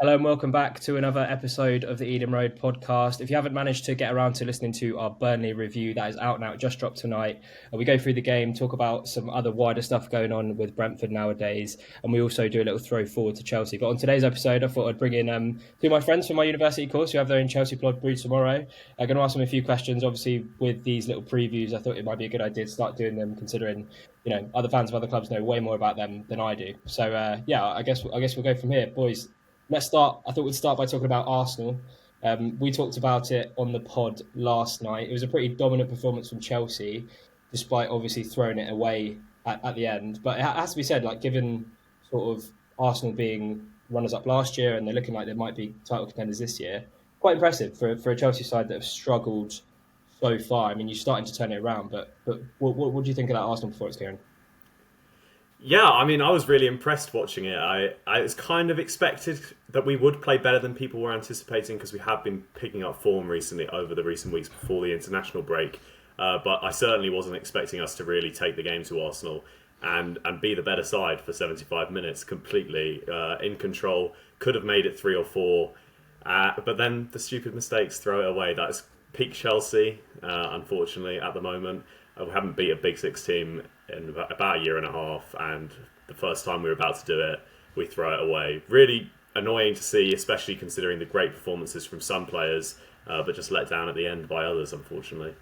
Hello and welcome back to another episode of the Eden Road podcast. If you haven't managed to get around to listening to our Burnley review, that is out now, it just dropped tonight. We go through the game, talk about some other wider stuff going on with Brentford nowadays, and we also do a little throw forward to Chelsea. But on today's episode, I thought I'd bring in two of my friends from my university course who have their own Chelsea Plod brew tomorrow. I'm going to ask them a few questions. Obviously, with these little previews, I thought it might be a good idea to start doing them, considering other fans of other clubs know way more about them than I do. So I guess we'll go from here, boys. Let's start. I thought we'd start by talking about Arsenal. We talked about it on the pod last night. It was a pretty dominant performance from Chelsea, despite obviously throwing it away at the end. But it has to be said, like given sort of Arsenal being runners-up last year and they're looking like they might be title contenders this year, quite impressive for a Chelsea side that have struggled so far. I mean, you're starting to turn it around. But what do you think of that Arsenal performance, Kieran? Yeah, I mean, I was really impressed watching it. I was kind of expected that we would play better than people were anticipating because we have been picking up form recently over the recent weeks before the international break. But I certainly wasn't expecting us to really take the game to Arsenal and be the better side for 75 minutes, completely in control. Could have made it 3 or 4, but then the stupid mistakes throw it away. That's peak Chelsea, unfortunately, at the moment. We haven't beat a Big Six team in about a year and a half, and the first time we were about to do it, we throw it away. Really annoying to see, especially considering the great performances from some players, but just let down at the end by others, unfortunately.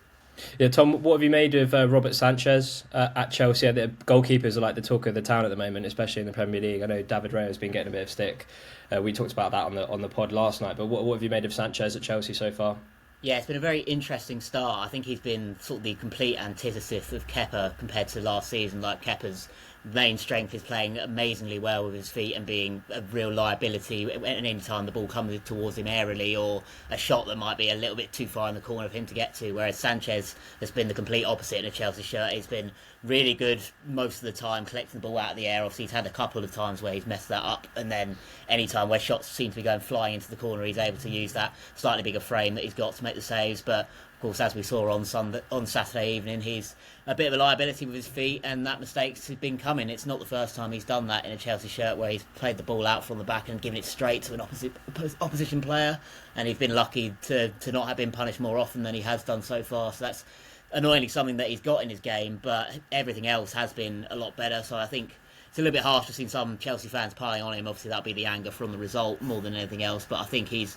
Yeah, Tom, what have you made of Robert Sanchez at Chelsea? The goalkeepers are like the talk of the town at the moment, especially in the Premier League. I know David Raya has been getting a bit of stick. We talked about that on the pod last night, but what have you made of Sanchez at Chelsea so far? Yeah, it's been a very interesting start. I think he's been sort of the complete antithesis of Kepa compared to last season. Like Kepa's main strength is playing amazingly well with his feet and being a real liability at any time the ball comes towards him aerially or a shot that might be a little bit too far in the corner of him to get to. Whereas Sanchez has been the complete opposite in a Chelsea shirt. He's been really good most of the time collecting the ball out of the air. Obviously he's had a couple of times where he's messed that up, and then any time where shots seem to be going flying into the corner, he's able to use that slightly bigger frame that he's got to make the saves. But of course, as we saw on Saturday evening, he's a bit of a liability with his feet, and that mistake's been coming. It's not the first time he's done that in a Chelsea shirt, where he's played the ball out from the back and given it straight to an opposition player, and he's been lucky to not have been punished more often than he has done so far. So that's annoyingly something that he's got in his game, but everything else has been a lot better. So I think it's a little bit harsh to see some Chelsea fans piling on him. Obviously, that'll be the anger from the result more than anything else. But I think he's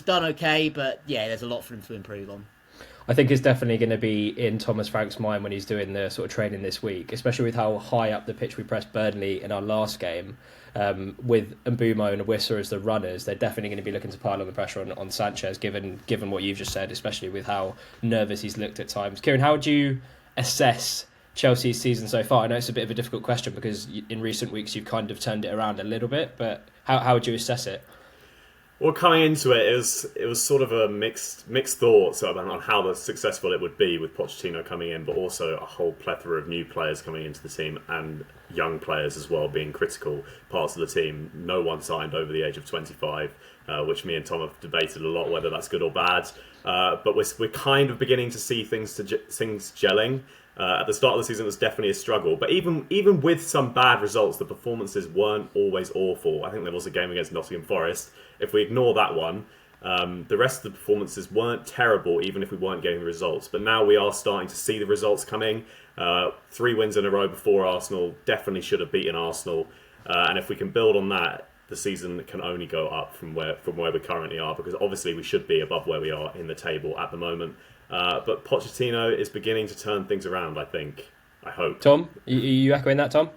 done okay. But yeah, there's a lot for him to improve on. I think it's definitely going to be in Thomas Frank's mind when he's doing the sort of training this week, especially with how high up the pitch we pressed Burnley in our last game. With Mbeumo and Wissa as the runners, they're definitely going to be looking to pile on the pressure on Sanchez, given what you've just said, especially with how nervous he's looked at times. Kieran, how would you assess Chelsea's season so far? I know it's a bit of a difficult question because in recent weeks you've kind of turned it around a little bit, but how would you assess it? Well, coming into it, it was sort of a mixed thoughts on how successful it would be with Pochettino coming in, but also a whole plethora of new players coming into the team and young players as well being critical parts of the team. No one signed over the age of 25, which me and Tom have debated a lot whether that's good or bad. But we're kind of beginning to see things gelling. At the start of the season, it was definitely a struggle. But even with some bad results, the performances weren't always awful. I think there was a game against Nottingham Forest. If we ignore that one, the rest of the performances weren't terrible, even if we weren't getting the results. But now we are starting to see the results coming. 3 wins in a row before Arsenal, definitely should have beaten Arsenal. And if we can build on that, the season can only go up from where we currently are, because obviously we should be above where we are in the table at the moment. But Pochettino is beginning to turn things around, I think. I hope. Tom, are you echoing that, Tom?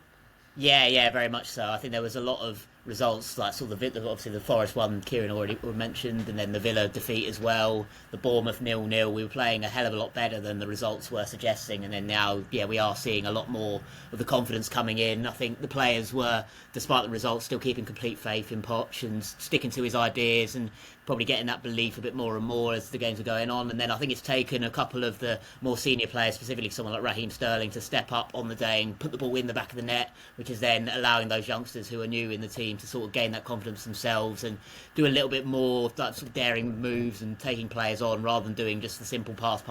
Yeah, very much so. I think there was a lot of results, like sort of obviously the Forest one Kieran already mentioned, and then the Villa defeat as well, the Bournemouth 0-0. We were playing a hell of a lot better than the results were suggesting, and then now, we are seeing a lot more of the confidence coming in. I think the players were, despite the results, still keeping complete faith in Poch and sticking to his ideas, and probably getting that belief a bit more and more as the games are going on. And then I think it's taken a couple of the more senior players, specifically someone like Raheem Sterling, to step up on the day and put the ball in the back of the net, which is then allowing those youngsters who are new in the team to sort of gain that confidence themselves and do a little bit more that sort of daring moves and taking players on rather than doing just the simple pass.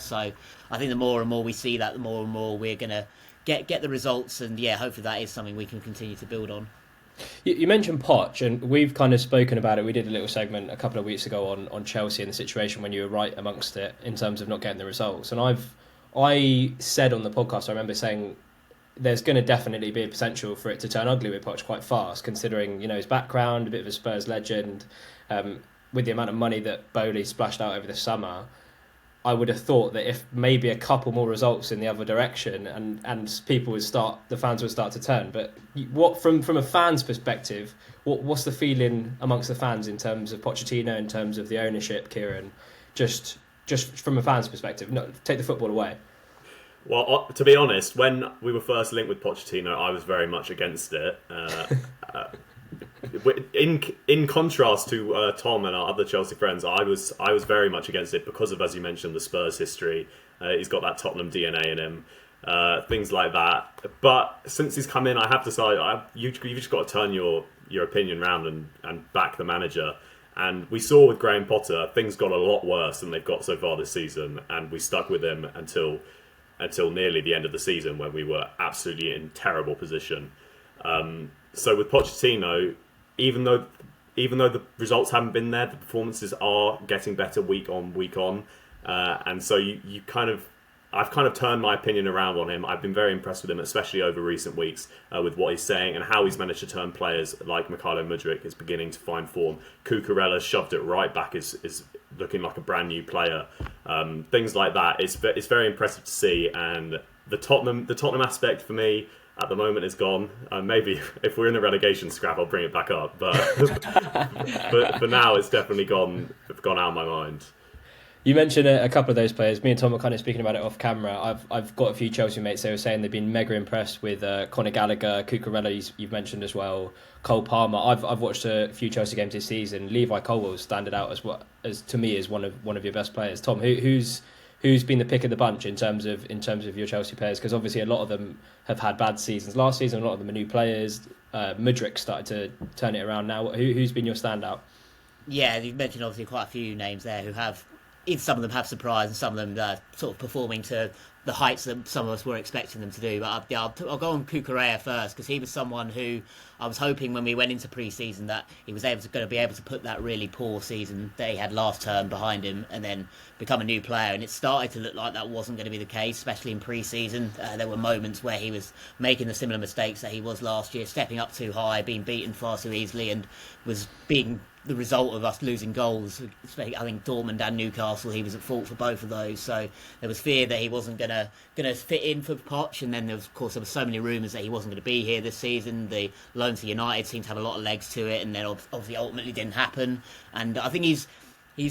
So I think the more and more we see that, the more and more we're going to get the results, and hopefully that is something we can continue to build on. You mentioned Poch, and we've kind of spoken about it. We did a little segment a couple of weeks ago on Chelsea and the situation when you were right amongst it in terms of not getting the results. And I said on the podcast, I remember saying there's going to definitely be a potential for it to turn ugly with Poch quite fast, considering his background, a bit of a Spurs legend, with the amount of money that Bowley splashed out over the summer. I would have thought that if maybe a couple more results in the other direction, and the fans would start to turn. But what from a fan's perspective, what's the feeling amongst the fans in terms of Pochettino, in terms of the ownership, Kieran? Just from a fan's perspective, take the football away. Well, to be honest, when we were first linked with Pochettino, I was very much against it. In contrast to Tom and our other Chelsea friends, I was very much against it because of, as you mentioned, the Spurs history. He's got that Tottenham DNA in him, things like that. But since he's come in, I have decided you've just got to turn your opinion round and back the manager. And we saw with Graham Potter, things got a lot worse than they've got so far this season, and we stuck with him until nearly the end of the season when we were absolutely in terrible position. So with Pochettino, even though the results haven't been there, the performances are getting better week on, and so I've kind of turned my opinion around on him. I've been very impressed with him, especially over recent weeks, with what he's saying and how he's managed to turn players like Mykhailo Mudryk is beginning to find form. Cucurella shoved it right back, is looking like a brand new player. Things like that. It's very impressive to see, and the Tottenham aspect for me at the moment is gone. Maybe if we're in the relegation scrap, I'll bring it back up. But for now, it's definitely gone out of my mind. You mentioned a couple of those players. Me and Tom were kind of speaking about it off camera. I've got a few Chelsea mates. They were saying they've been mega impressed with Conor Gallagher, Cucurella. You've mentioned as well. Cole Palmer. I've watched a few Chelsea games this season. Levi Colwell's standed out as to me as one of your best players. Tom, who's been the pick of the bunch in terms of your Chelsea players? Because obviously a lot of them have had bad seasons last season. A lot of them are new players. Mudryk started to turn it around now. Who's been your standout? Yeah, you've mentioned obviously quite a few names there who have. Some of them have surprised, and some of them sort of performing to the heights that some of us were expecting them to do. But I'll go on Cucurella first, because he was someone who I was hoping when we went into pre-season that he was going to be able to put that really poor season that he had last term behind him and then become a new player. And it started to look like that wasn't going to be the case, especially in pre-season. There were moments where he was making the similar mistakes that he was last year, stepping up too high, being beaten far too easily, and was being the result of us losing goals. I think Dortmund and Newcastle, he was at fault for both of those. So there was fear that he wasn't gonna fit in for Poch, and then there were so many rumours that he wasn't going to be here this season. The loan to United seemed to have a lot of legs to it, and then obviously ultimately didn't happen. And I think he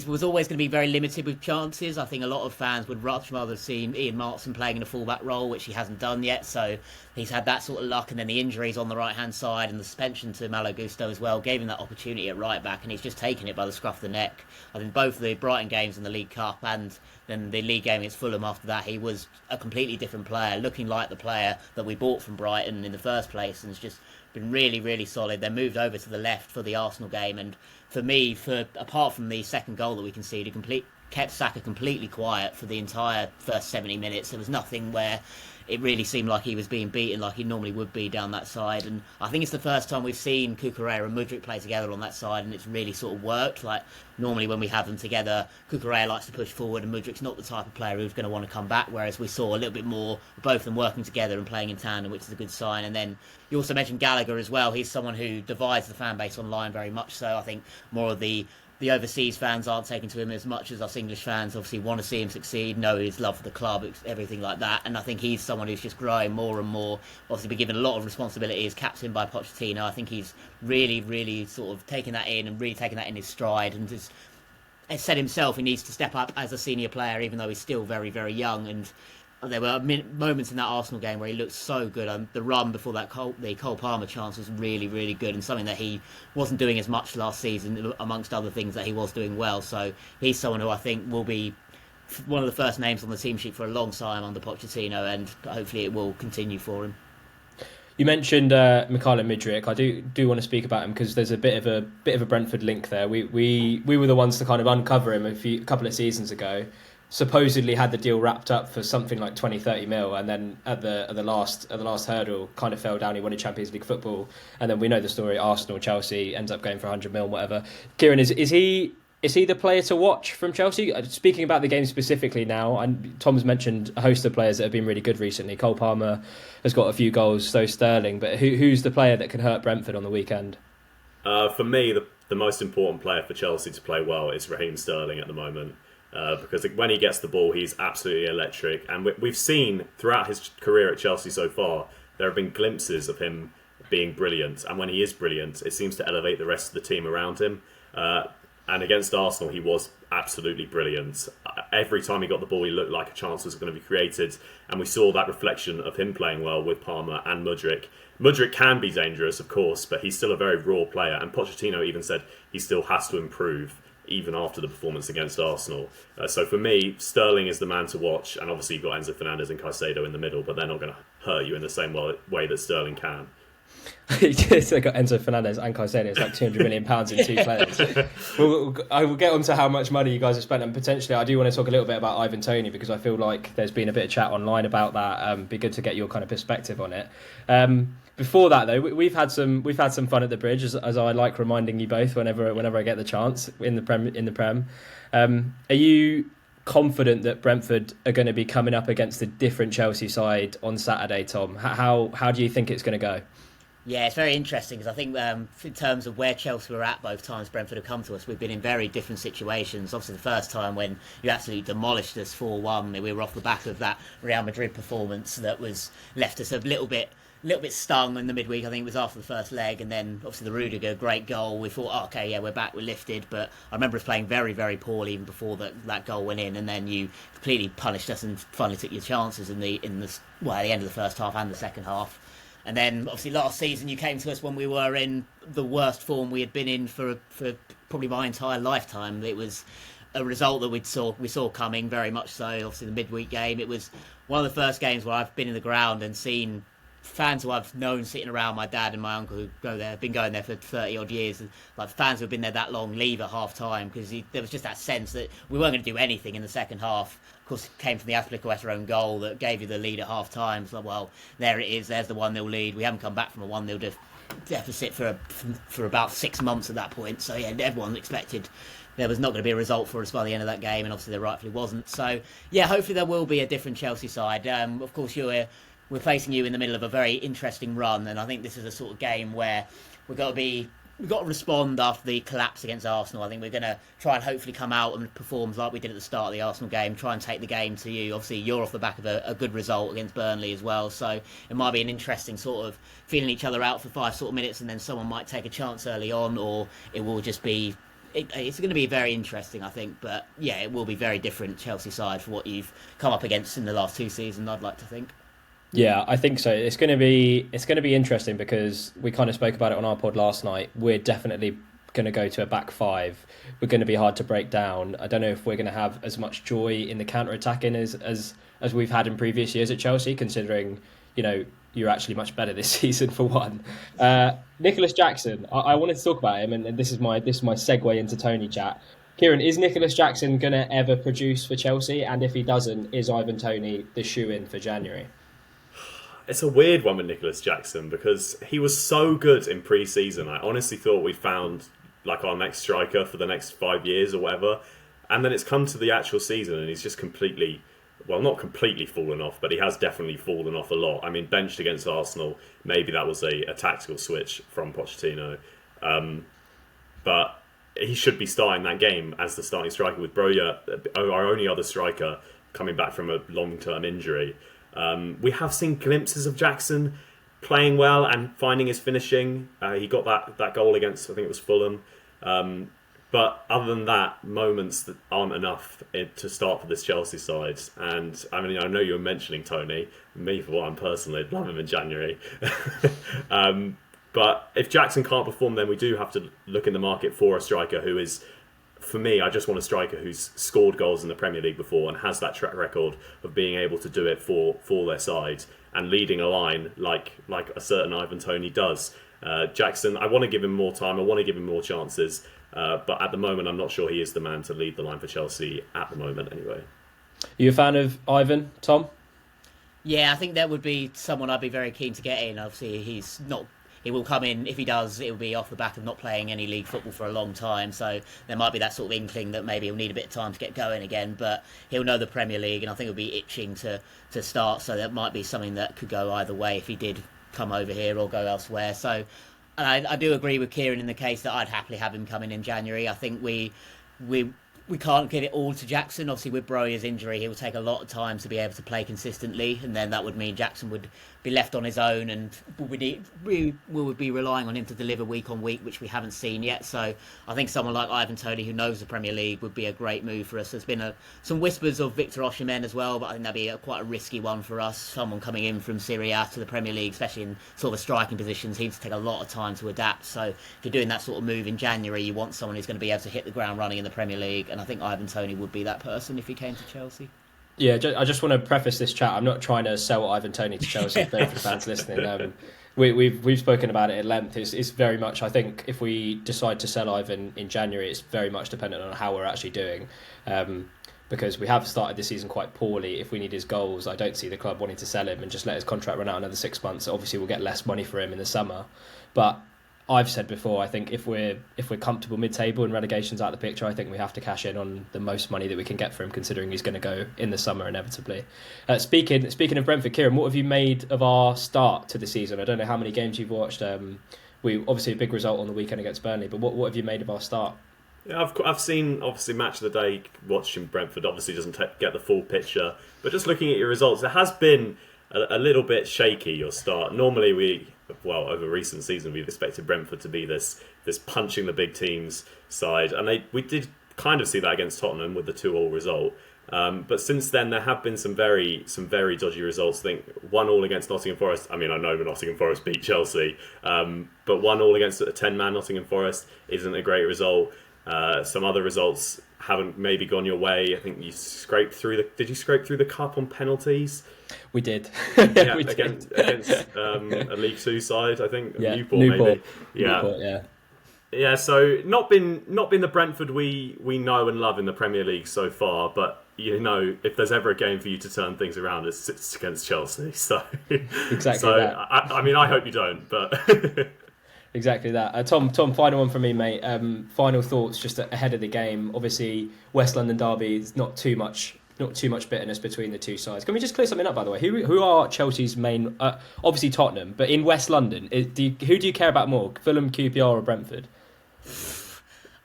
was always going to be very limited with chances. I think a lot of fans would much rather have seen Ian Martson playing in a fullback role, which he hasn't done yet. So he's had that sort of luck, and then the injuries on the right-hand side and the suspension to Malo Gusto as well gave him that opportunity at right-back, and he's just taken it by the scruff of the neck. I think both the Brighton games in the League Cup and then the league game against Fulham after that, he was a completely different player, looking like the player that we bought from Brighton in the first place, and it's just been really, really solid. They moved over to the left for the Arsenal game, and for me, apart from the second goal that we conceded, kept Saka completely quiet for the entire first 70 minutes. There was nothing where it really seemed like he was being beaten like he normally would be down that side. And I think it's the first time we've seen Cucurella and Mudryk play together on that side, and it's really sort of worked. Like, normally when we have them together, Cucurella likes to push forward, and Mudryk's not the type of player who's going to want to come back, whereas we saw a little bit more of both of them working together and playing in tandem, which is a good sign. And then you also mentioned Gallagher as well. He's someone who divides the fan base online very much so. I think more of the overseas fans aren't taking to him as much as us English fans obviously want to see him succeed, know his love for the club, everything like that. And I think he's someone who's just growing more and more. Obviously been given a lot of responsibility as captain by Pochettino. I think he's really, really sort of taken that in and really taken that in his stride, and just has said himself he needs to step up as a senior player, even though he's still very, very young. And there were moments in that Arsenal game where he looked so good. The run before the Cole Palmer chance was really, really good, and something that he wasn't doing as much last season, amongst other things that he was doing well. So he's someone who I think will be one of the first names on the team sheet for a long time under Pochettino, and hopefully it will continue for him. You mentioned Mykhailo Mudryk. I do want to speak about him because there's a bit of a Brentford link there. We were the ones to kind of uncover him a couple of seasons ago. supposedly had the deal wrapped up for something like 20-30 mil, and then at the last hurdle kind of fell down. He wanted Champions League football, and then we know the story: Arsenal, Chelsea ends up going for 100 mil, whatever. Kieran, is he the player to watch from Chelsea? Speaking about the game specifically now, and Tom's mentioned a host of players that have been really good recently. Cole Palmer has got a few goals, so Sterling. But who's the player that can hurt Brentford on the weekend? For me, the most important player for Chelsea to play well is Raheem Sterling at the moment. Because when he gets the ball, he's absolutely electric. And we've seen throughout his career at Chelsea so far, there have been glimpses of him being brilliant. And when he is brilliant, it seems to elevate the rest of the team around him. And against Arsenal, he was absolutely brilliant. Every time he got the ball, he looked like a chance was going to be created. And we saw that reflection of him playing well with Palmer and Mudryk. Mudryk can be dangerous, of course, but he's still a very raw player. And Pochettino even said he still has to improve, even after the performance against Arsenal. So for me, Sterling is the man to watch. And obviously you've got Enzo Fernandez and Caicedo in the middle, but they're not going to hurt you in the same way that Sterling can. They got Enzo Fernandez and Caicedo. It's like £200 million in two players. I will get on to how much money you guys have spent, and potentially I do want to talk a little bit about Ivan Toney, because I feel like there's been a bit of chat online about that. Be good to get your kind of perspective on it. Before that, though, we've had some fun at the Bridge, as I like reminding you both whenever I get the chance in the Prem. Are you confident that Brentford are going to be coming up against a different Chelsea side on Saturday, Tom? How do you think it's going to go? Yeah, it's very interesting, because I think in terms of where Chelsea were at both times Brentford have come to us, we've been in very different situations. Obviously, the first time when you absolutely demolished us 4-1, we were off the back of that Real Madrid performance that was left us a little bit stung in the midweek. I think it was after the first leg, and then obviously the Rudiger great goal. We thought, oh, okay, yeah, we're back, we're lifted. But I remember us playing very, very poorly even before that goal went in, and then you completely punished us and finally took your chances at the end of the first half and the second half. And then, obviously, last season you came to us when we were in the worst form we had been in for probably my entire lifetime. It was a result that we saw coming, very much so. Obviously, the midweek game, it was one of the first games where I've been in the ground and seen fans who I've known sitting around, my dad and my uncle who been going there for 30 odd years, and like fans who've been there that long leave at half time, because there was just that sense that we weren't going to do anything in the second half. Of course, it came from the Azpilicueta own goal that gave you the lead at half time. So, well, there it is, there's the 1-0 lead. We haven't come back from a 1-0 deficit for about 6 months at that point. So yeah, everyone expected there was not going to be a result for us by the end of that game, and obviously there rightfully wasn't. So yeah, hopefully there will be a different Chelsea side. Of course, we're facing you in the middle of a very interesting run, and I think this is a sort of game where we've got to respond after the collapse against Arsenal. I think we're going to try and hopefully come out and perform like we did at the start of the Arsenal game, try and take the game to you. Obviously, you're off the back of a good result against Burnley as well, so it might be an interesting sort of feeling each other out for 5 sort of minutes, and then someone might take a chance early on, or it will just be... It's going to be very interesting, I think, but yeah, it will be very different Chelsea side for what you've come up against in the last 2 seasons, I'd like to think. Yeah, I think so. It's going to be interesting, because we kind of spoke about it on our pod last night. We're definitely going to go to a back five. We're going to be hard to break down. I don't know if we're going to have as much joy in the counter-attacking as we've had in previous years at Chelsea, considering, you're actually much better this season for one. Nicholas Jackson, I wanted to talk about him, and this is my segue into Tony chat. Kieran, is Nicholas Jackson going to ever produce for Chelsea? And if he doesn't, is Ivan Toney the shoe-in for January? It's a weird one with Nicholas Jackson, because he was so good in pre-season. I honestly thought we found like our next striker for the next 5 years or whatever. And then it's come to the actual season and he's just not completely fallen off, but he has definitely fallen off a lot. I mean, benched against Arsenal, maybe that was a tactical switch from Pochettino. But he should be starting that game as the starting striker, with Broja, our only other striker, coming back from a long-term injury. We have seen glimpses of Jackson playing well and finding his finishing. He got that goal against, I think it was Fulham. But other than that, moments that aren't enough to start for this Chelsea side. And I mean, I know you were mentioning Toney. Me, for one, personally, I'd love him in January. But if Jackson can't perform, then we do have to look in the market for a striker who is... For me, I just want a striker who's scored goals in the Premier League before and has that track record of being able to do it for their side and leading a line like a certain Ivan Toney does. Jackson, I want to give him more time. I want to give him more chances. But at the moment, I'm not sure he is the man to lead the line for Chelsea at the moment anyway. You a fan of Ivan, Tom? Yeah, I think that would be someone I'd be very keen to get in. Obviously, he's not. He will come in if he does. It will be off the back of not playing any league football for a long time. So there might be that sort of inkling that maybe he'll need a bit of time to get going again. But he'll know the Premier League, and I think he'll be itching to start. So that might be something that could go either way if he did come over here or go elsewhere. So, and I do agree with Kieran in the case that I'd happily have him coming in January. I think we can't get it all to Jackson. Obviously, with Broyer's injury, he will take a lot of time to be able to play consistently, and then that would mean Jackson would be left on his own, and we would be relying on him to deliver week on week, which we haven't seen yet. So I think someone like Ivan Toney, who knows the Premier League, would be a great move for us. There's been some whispers of Victor Osimhen as well, but I think that'd be quite a risky one for us. Someone coming in from Serie A to the Premier League, especially in sort of striking positions, he needs to take a lot of time to adapt. So if you're doing that sort of move in January, you want someone who's going to be able to hit the ground running in the Premier League, and I think Ivan Toney would be that person if he came to Chelsea. Yeah, I just want to preface this chat. I'm not trying to sell Ivan Toney to Chelsea for fans listening. We've spoken about it at length. It's very much, I think, if we decide to sell Ivan in January, it's very much dependent on how we're actually doing. Because we have started the season quite poorly. If we need his goals, I don't see the club wanting to sell him and just let his contract run out another 6 months. Obviously, we'll get less money for him in the summer. But I've said before, I think if we're comfortable mid-table and relegation's out of the picture, I think we have to cash in on the most money that we can get for him, considering he's going to go in the summer inevitably. Speaking of Brentford, Kieran, what have you made of our start to the season? I don't know how many games you've watched. We obviously a big result on the weekend against Burnley, but what have you made of our start? Yeah, I've seen, obviously, match of the day. Watching Brentford obviously doesn't get the full picture, but just looking at your results, it has been a little bit shaky, your start. Normally over recent season, we've expected Brentford to be this punching the big teams side, and we did kind of see that against Tottenham with the 2-2 result. But since then, there have been some very dodgy results. I think 1-1 against Nottingham Forest. I mean, I know Nottingham Forest beat Chelsea, but 1-1 against a 10-man Nottingham Forest isn't a great result. Some other results haven't maybe gone your way. I think you scraped through Did you scrape through the cup on penalties? We did. Yeah, we against a League Two side, I think. Yeah, Newport maybe. Yeah. Newport, Yeah, so not been the Brentford we know and love in the Premier League so far, but if there's ever a game for you to turn things around, it's against Chelsea. So exactly that. I mean, I hope you don't, but exactly that. Tom, final one from me, mate. Final thoughts just ahead of the game. Obviously, West London derby is not too much bitterness between the two sides. Can we just clear something up, by the way? Who are Chelsea's main? Obviously Tottenham, but in West London, who do you care about more, Fulham, QPR, or Brentford?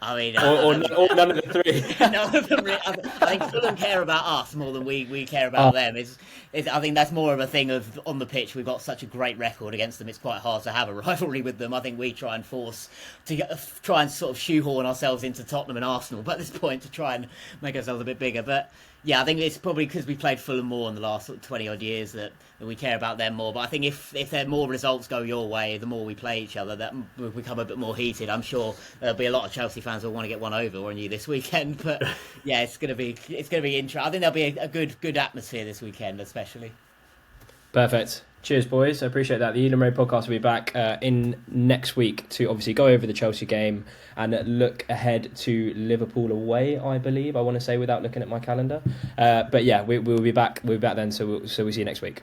I mean, or none of the three. None of them. I think Fulham care about us more than we care about them. I think that's more of a thing of on the pitch. We've got such a great record against them. It's quite hard to have a rivalry with them. I think we try and sort of shoehorn ourselves into Tottenham and Arsenal, but at this point to try and make ourselves a bit bigger. But yeah, I think it's probably because we played Fulham more in the last 20 odd years that we care about them more. But I think if there more results go your way, the more we play each other, that will become a bit more heated. I'm sure there'll be a lot of Chelsea fans who want to get one over on you this weekend. But yeah, it's gonna be interesting. I think there'll be a good atmosphere this weekend, especially. Perfect. Cheers, boys. I appreciate that. The Eden Road podcast will be back in next week to obviously go over the Chelsea game and look ahead to Liverpool away, I believe. I want to say without looking at my calendar. But yeah, we'll be back. We'll be back then. So we'll see you next week.